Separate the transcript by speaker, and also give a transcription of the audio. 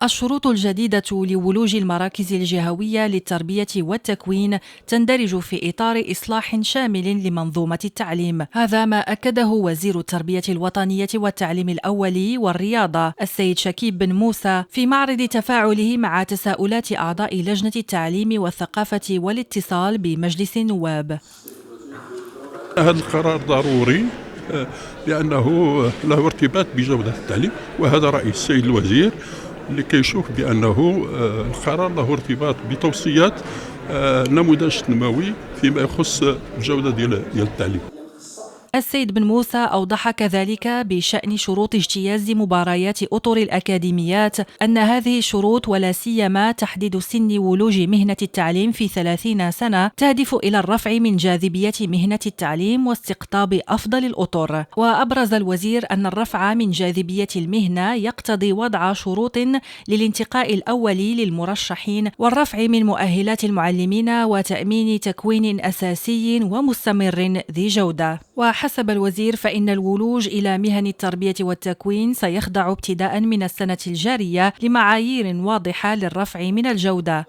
Speaker 1: الشروط الجديدة لولوج المراكز الجهوية للتربية والتكوين تندرج في إطار إصلاح شامل لمنظومة التعليم. هذا ما أكده وزير التربية الوطنية والتعليم الأولي والرياضة السيد شكيب بن موسى في معرض تفاعله مع تساؤلات أعضاء لجنة التعليم والثقافة والاتصال بمجلس النواب.
Speaker 2: هذا القرار ضروري لأنه له ارتباط بجودة التعليم، وهذا رأي السيد الوزير اللي كيشوف بأنه القرار له ارتباط بتوصيات نموذج تنموي فيما يخص الجودة ديال التعليم.
Speaker 1: السيد بن موسى أوضح كذلك بشأن شروط اجتياز مباريات أطر الأكاديميات أن هذه الشروط ولا سيما تحديد سن ولوج مهنة التعليم في 30 سنة تهدف إلى الرفع من جاذبية مهنة التعليم واستقطاب أفضل الأطر. وأبرز الوزير أن الرفع من جاذبية المهنة يقتضي وضع شروط للانتقاء الأولي للمرشحين والرفع من مؤهلات المعلمين وتأمين تكوين أساسي ومستمر ذي جودة. وحسب الوزير فإن الولوج إلى مهن التربية والتكوين سيخضع ابتداء من السنة الجارية لمعايير واضحة للرفع من الجودة.